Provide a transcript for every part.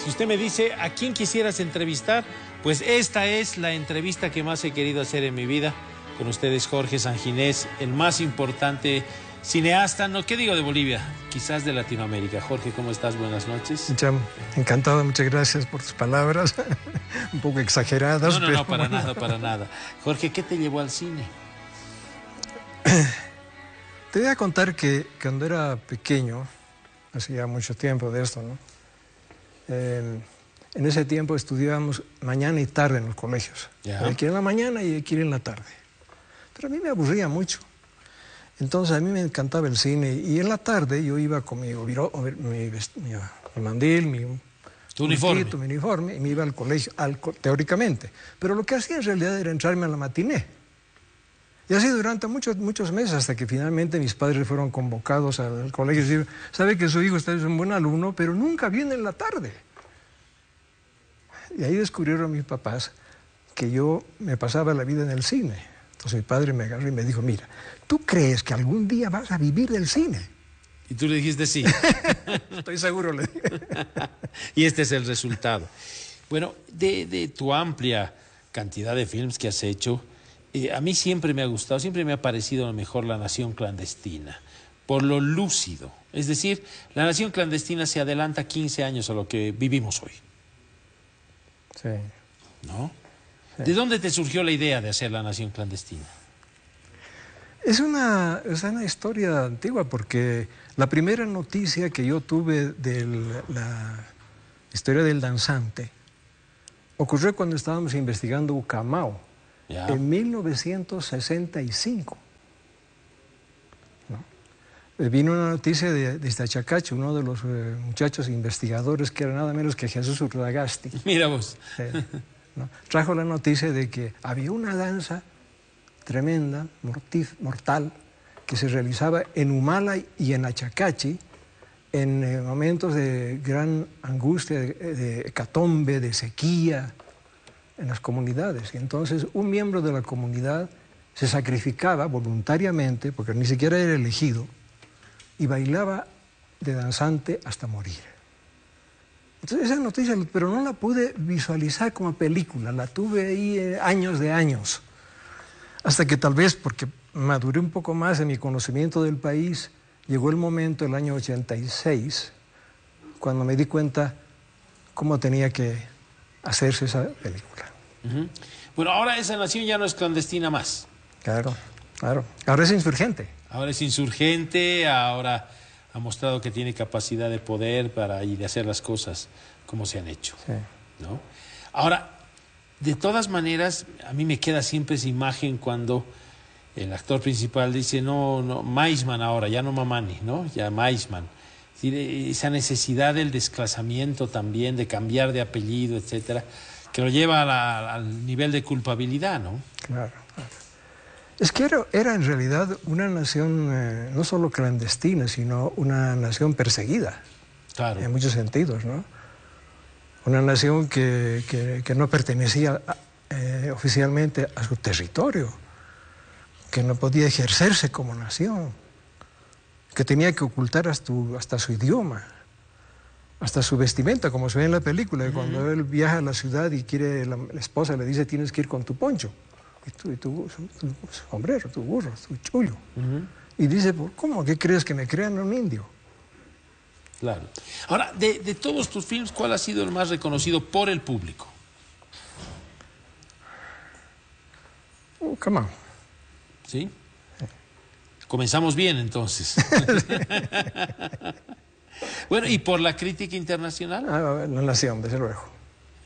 Si usted me dice a quién quisieras entrevistar, pues esta es la entrevista que más he querido hacer en mi vida. Con ustedes, Jorge Sanginés, el más importante cineasta, no, ¿qué digo de Bolivia? Quizás de Latinoamérica. Jorge, ¿cómo estás? Buenas noches. Encantado, muchas gracias por tus palabras, un poco exageradas. No, para nada, para nada. Jorge, ¿qué te llevó al cine? Te voy a contar que cuando era pequeño, hacía mucho tiempo de esto, ¿no? En ese tiempo estudiábamos mañana y tarde en los colegios. Hay que ir en la mañana y hay que ir en la tarde. Pero a mí me aburría mucho. Entonces a mí me encantaba el cine y en la tarde yo iba con mi mandil, mi uniforme y me iba al colegio, teóricamente. Pero lo que hacía en realidad era entrarme a la matiné. Y así durante muchos meses, hasta que finalmente mis padres fueron convocados al colegio y dijeron, sabe que su hijo es un buen alumno, pero nunca viene en la tarde. Y ahí descubrieron mis papás que yo me pasaba la vida en el cine. Entonces mi padre me agarró y me dijo, mira, ¿tú crees que algún día vas a vivir del cine? Y tú le dijiste sí. Estoy seguro, le dije. Y este es el resultado. Bueno, de tu amplia cantidad de films que has hecho, a mí siempre me ha gustado, siempre me ha parecido lo mejor La Nación Clandestina, por lo lúcido. Es decir, La Nación Clandestina se adelanta 15 años a lo que vivimos hoy. Sí. ¿No? Sí. ¿De dónde te surgió la idea de hacer La Nación Clandestina? Es una historia antigua, porque la primera noticia que yo tuve de la historia del danzante ocurrió cuando estábamos investigando Ucamao, en 1965. ¿No? Vino una noticia de Iztachacacho, uno de los muchachos investigadores que era nada menos que Jesús Urragasti. Mira vos. ¿No? Trajo la noticia de que había una danza tremenda, mortal, que se realizaba en Humala y en Achacachi en momentos de gran angustia, de hecatombe, de sequía en las comunidades. Y entonces un miembro de la comunidad se sacrificaba voluntariamente, porque ni siquiera era elegido, y bailaba de danzante hasta morir. Entonces esa noticia, pero no la pude visualizar como película, la tuve ahí años de años. Hasta que tal vez, porque maduré un poco más en mi conocimiento del país, llegó el momento, el año 86, cuando me di cuenta cómo tenía que hacerse esa película. Bueno, ahora esa nación ya no es clandestina más. Claro, claro. Ahora es insurgente. Ahora es insurgente, ahora ha mostrado que tiene capacidad de poder y de hacer las cosas como se han hecho. Sí. ¿No? Ahora, de todas maneras, a mí me queda siempre esa imagen cuando el actor principal dice, no, Maisman ahora, ya no Mamani, ¿no? Ya Maisman. Es decir, esa necesidad del desclasamiento también, de cambiar de apellido, etcétera, que lo lleva al nivel de culpabilidad, ¿no? Claro, claro. Es que era en realidad una nación no solo clandestina, sino una nación perseguida. Claro. En muchos sentidos, ¿no? Una nación que no pertenecía oficialmente a su territorio, que no podía ejercerse como nación, que tenía que ocultar hasta su idioma, hasta su vestimenta, como se ve en la película. Cuando él viaja a la ciudad y la esposa le dice, tienes que ir con tu poncho, y tu sombrero, tu burro, tu chullo. Y dice, ¿cómo? ¿Qué crees, que me crean un indio? Claro. Ahora, de todos tus films, ¿cuál ha sido el más reconocido por el público? Come on. ¿Sí? Comenzamos bien, entonces. Bueno, ¿y por la crítica internacional? La nación, desde luego.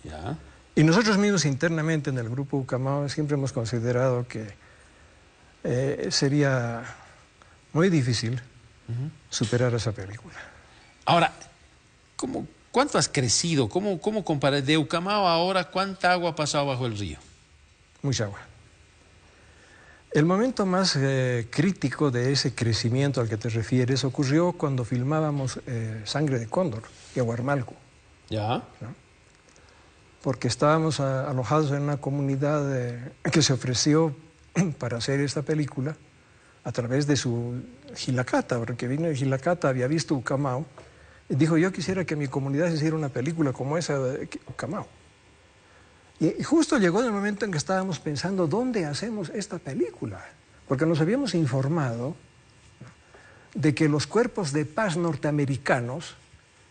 Ya. Y nosotros mismos internamente en el grupo Ucamao siempre hemos considerado que sería muy difícil superar esa película. Ahora, ¿cuánto has crecido? ¿Cómo comparas de Ucamao ahora? ¿Cuánta agua ha pasado bajo el río? Mucha agua. El momento más crítico de ese crecimiento al que te refieres ocurrió cuando filmábamos Sangre de Cóndor, Yaguarmalco. Ya. ¿No? Porque estábamos alojados en una comunidad que se ofreció para hacer esta película a través de su Gilacata, porque vino de Gilacata, había visto Ucamao Dijo, yo quisiera que mi comunidad se hiciera una película como esa de Ucamau. Y justo llegó el momento en que estábamos pensando, ¿dónde hacemos esta película? Porque nos habíamos informado de que los cuerpos de paz norteamericanos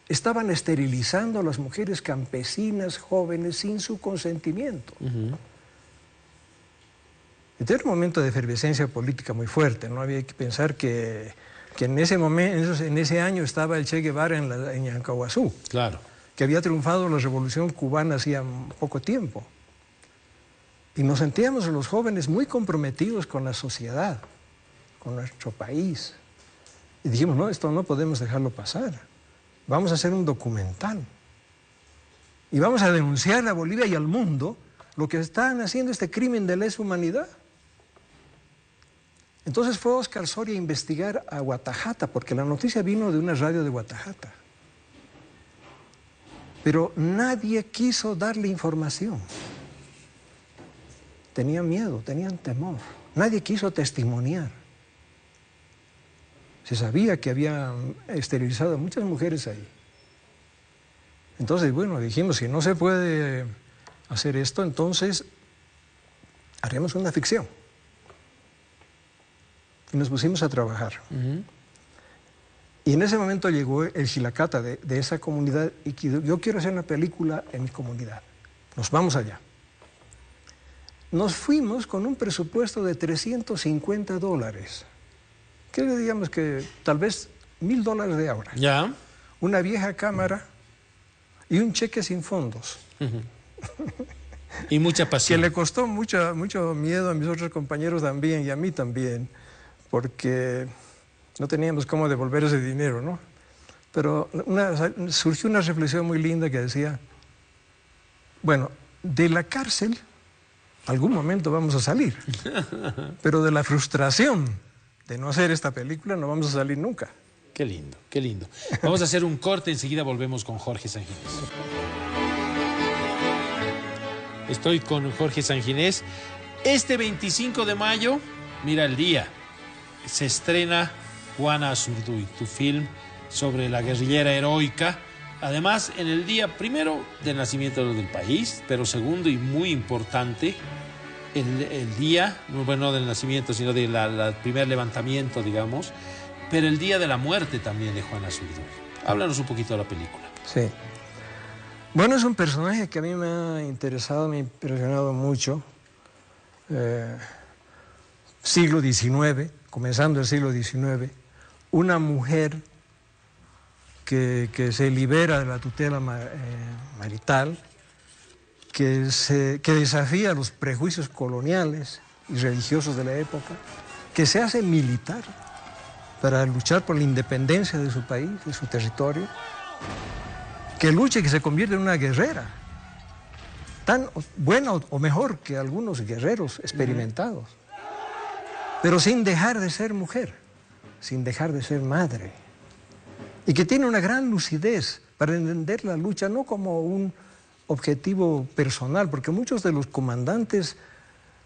estaban esterilizando a las mujeres campesinas jóvenes sin su consentimiento. Este era un momento de efervescencia política muy fuerte, ¿no? Había que pensar que en ese momento, en ese año estaba el Che Guevara en Yancahuazú. Claro. Que había triunfado la revolución cubana hacía poco tiempo. Y nos sentíamos los jóvenes muy comprometidos con la sociedad, con nuestro país. Y dijimos, no, esto no podemos dejarlo pasar. Vamos a hacer un documental. Y vamos a denunciar a Bolivia y al mundo lo que están haciendo este crimen de lesa humanidad. Entonces fue Oscar Soria a investigar a Guatajata, porque la noticia vino de una radio de Guatajata. Pero nadie quiso darle información. Tenían miedo, tenían temor. Nadie quiso testimoniar. Se sabía que habían esterilizado a muchas mujeres ahí. Entonces, bueno, dijimos, si no se puede hacer esto, entonces haremos una ficción. Y nos pusimos a trabajar. Y en ese momento llegó el Xilacata de esa comunidad y yo quiero hacer una película en mi comunidad. Nos vamos allá. Nos fuimos con un presupuesto de $350. Que digamos que tal vez $1000 de ahora. Ya. Una vieja cámara y un cheque sin fondos. Y mucha pasión. Que le costó mucho miedo a mis otros compañeros también y a mí también, porque no teníamos cómo devolver ese dinero, ¿no? Pero surgió una reflexión muy linda que decía, bueno, de la cárcel algún momento vamos a salir, pero de la frustración de no hacer esta película no vamos a salir nunca. Qué lindo, qué lindo. Vamos a hacer un corte, enseguida volvemos con Jorge Sanginés. Estoy con Jorge Sanginés. Este 25 de mayo, mira el día, se estrena Juana Azurduy, tu film sobre la guerrillera heroica. Además, en el día primero del nacimiento del país, pero segundo y muy importante, el día, bueno, no del nacimiento, sino del primer levantamiento, digamos, pero el día de la muerte también de Juana Azurduy. Háblanos un poquito de la película. Sí. Bueno, es un personaje que a mí me ha interesado, me ha impresionado mucho. Siglo XIX, comenzando el siglo XIX, una mujer que se libera de la tutela marital, que desafía los prejuicios coloniales y religiosos de la época, que se hace militar para luchar por la independencia de su país, de su territorio, que lucha y que se convierte en una guerrera, tan buena o mejor que algunos guerreros experimentados, pero sin dejar de ser mujer, sin dejar de ser madre, y que tiene una gran lucidez para entender la lucha no como un objetivo personal, porque muchos de los comandantes,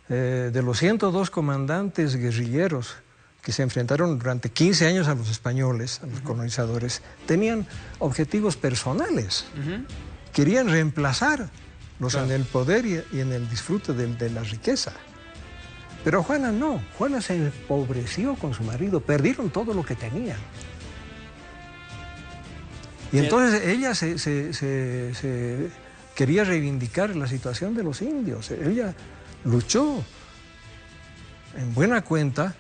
de los 102 comandantes guerrilleros que se enfrentaron durante 15 años a los españoles, a los colonizadores, tenían objetivos personales. Querían reemplazarlos en el poder y en el disfrute de la riqueza. Pero Juana no, Juana se empobreció con su marido, perdieron todo lo que tenían. Y entonces ella se quería reivindicar la situación de los indios. Ella luchó en buena cuenta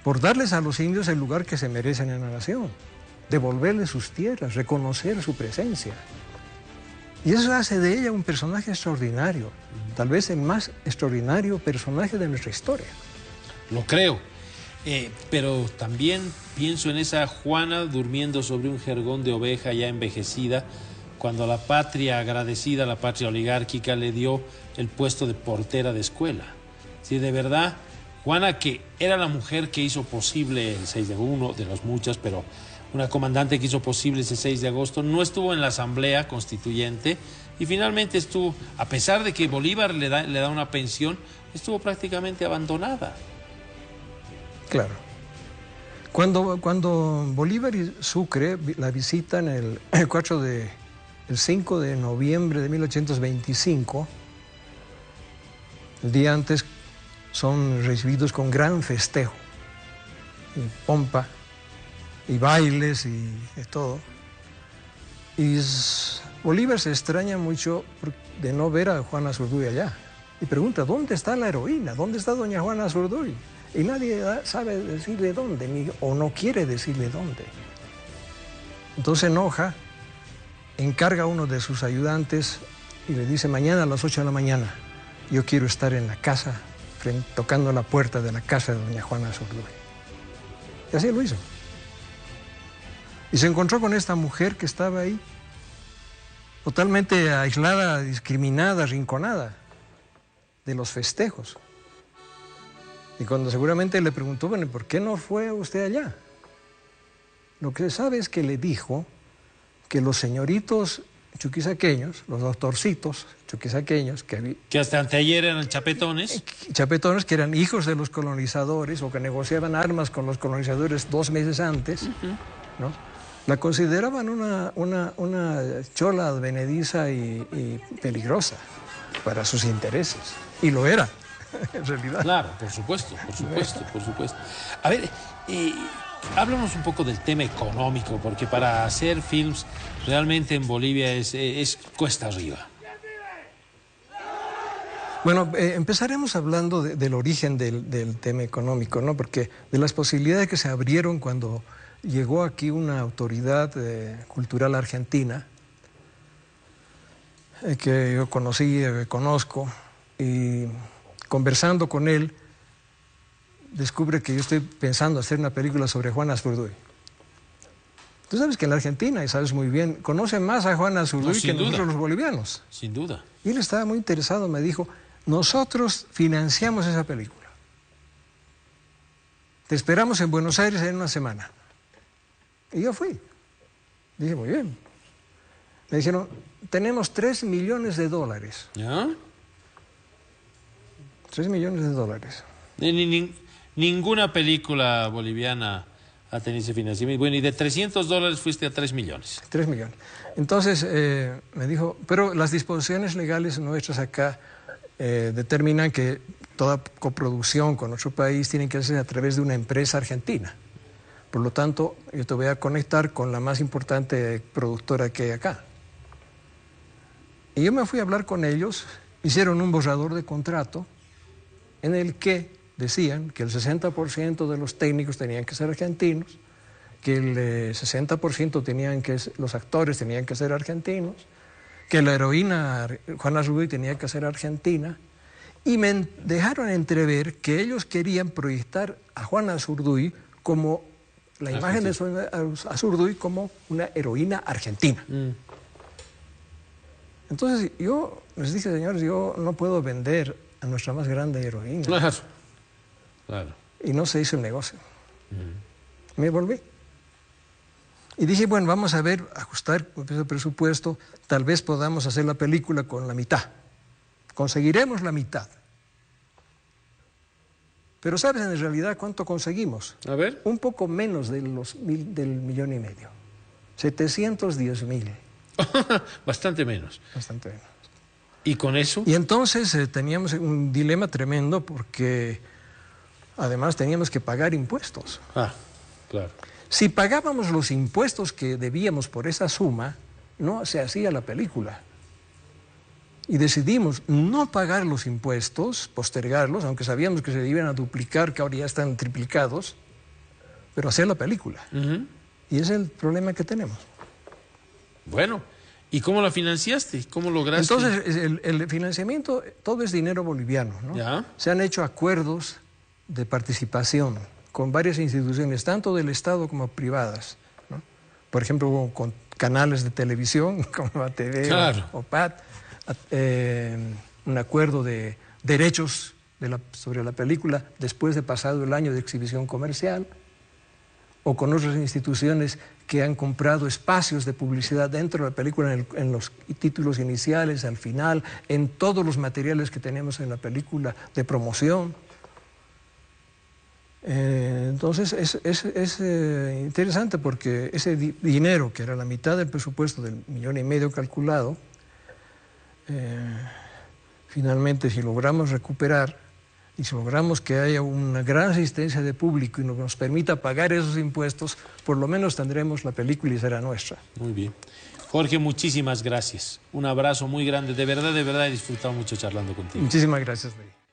por darles a los indios el lugar que se merecen en la nación, devolverles sus tierras, reconocer su presencia. Y eso hace de ella un personaje extraordinario, tal vez el más extraordinario personaje de nuestra historia. Lo creo, pero también pienso en esa Juana durmiendo sobre un jergón de oveja ya envejecida, cuando la patria agradecida, la patria oligárquica, le dio el puesto de portera de escuela. Sí, de verdad, Juana, que era la mujer que hizo posible el 6 de agosto, uno de los muchos, pero una comandante que hizo posible ese 6 de agosto, no estuvo en la Asamblea Constituyente y finalmente estuvo, a pesar de que Bolívar le da una pensión, estuvo prácticamente abandonada. Claro. Cuando Bolívar y Sucre la visitan el 5 de noviembre de 1825, el día antes son recibidos con gran festejo, y pompa, y bailes, y de todo. Y Bolívar se extraña mucho de no ver a Juana Zurduy allá. Y pregunta, ¿dónde está la heroína? ¿Dónde está doña Juana Zurduy? Y nadie sabe decirle dónde, o no quiere decirle dónde. Entonces se enoja, encarga a uno de sus ayudantes y le dice, mañana a las 8 de la mañana, yo quiero estar en la casa, tocando la puerta de la casa de doña Juana Zurduy. Y así lo hizo. Y se encontró con esta mujer que estaba ahí, totalmente aislada, discriminada, arrinconada de los festejos. Y cuando seguramente le preguntó, bueno, ¿por qué no fue usted allá? Lo que se sabe es que le dijo que los señoritos chuquisaqueños, los doctorcitos chuquisaqueños, que hasta anteayer eran chapetones. Chapetones que eran hijos de los colonizadores o que negociaban armas con los colonizadores 2 meses antes, ¿no? La consideraban una chola advenediza y peligrosa para sus intereses. Y lo era. En realidad. Claro, por supuesto. A ver, háblanos un poco del tema económico, porque para hacer films realmente en Bolivia es cuesta arriba. Bueno, empezaremos hablando del origen del tema económico, ¿no? Porque de las posibilidades que se abrieron cuando llegó aquí una autoridad cultural argentina, que yo conozco, y conversando con él, descubre que yo estoy pensando hacer una película sobre Juana Zurduy. Tú sabes que en la Argentina, y sabes muy bien, conocen más a Juana Zurduy que nosotros los bolivianos. Sin duda. Y él estaba muy interesado, me dijo, nosotros financiamos esa película. Te esperamos en Buenos Aires en 1 semana. Y yo fui. Dije, muy bien. Me dijeron, tenemos $3 millones. ¿Ya? $3 millones. Ninguna película boliviana ha tenido ese financiamiento. Bueno, y de $300 fuiste a 3 millones. 3 millones. Entonces me dijo, pero las disposiciones legales nuestras acá determinan que toda coproducción con otro país tiene que hacerse a través de una empresa argentina. Por lo tanto, yo te voy a conectar con la más importante productora que hay acá. Y yo me fui a hablar con ellos, hicieron un borrador de contrato en el que decían que el 60% de los técnicos tenían que ser argentinos, que el 60% los actores tenían que ser argentinos, que la heroína Juana Zurduy tenía que ser argentina, y me dejaron entrever que ellos querían proyectar a Juana Zurduy como la imagen de Zurduy como una heroína argentina. Entonces yo les dije, señores, yo no puedo vender a nuestra más grande heroína. Claro. Y no se hizo el negocio. Me volví. Y dije, bueno, vamos a ver, ajustar el presupuesto, tal vez podamos hacer la película con la mitad. Conseguiremos la mitad. Pero ¿sabes en realidad cuánto conseguimos? A ver. Un poco menos del 1,5 millones. 710,000. Bastante menos. Bastante menos. ¿Y con eso? Y entonces teníamos un dilema tremendo porque además teníamos que pagar impuestos. Claro. Si pagábamos los impuestos que debíamos por esa suma, no se hacía la película. Y decidimos no pagar los impuestos, postergarlos, aunque sabíamos que se iban a duplicar, que ahora ya están triplicados, pero hacer la película. Y ese es el problema que tenemos. Bueno, ¿y cómo la financiaste? ¿Cómo lograste? Entonces, el financiamiento, todo es dinero boliviano, ¿no? ¿Ya? Se han hecho acuerdos de participación con varias instituciones, tanto del Estado como privadas, ¿no? Por ejemplo, con canales de televisión como ATV, claro, o PAT, un acuerdo de derechos sobre la película después de pasado el año de exhibición comercial, o con otras instituciones que han comprado espacios de publicidad dentro de la película, en los títulos iniciales, al final, en todos los materiales que tenemos en la película de promoción. Entonces es interesante porque ese dinero, que era la mitad del presupuesto del 1,5 millones calculado, finalmente si logramos recuperar y si logramos que haya una gran asistencia de público y nos permita pagar esos impuestos, por lo menos tendremos la película y será nuestra. Muy bien. Jorge, muchísimas gracias. Un abrazo muy grande. De verdad he disfrutado mucho charlando contigo. Muchísimas gracias, Ney.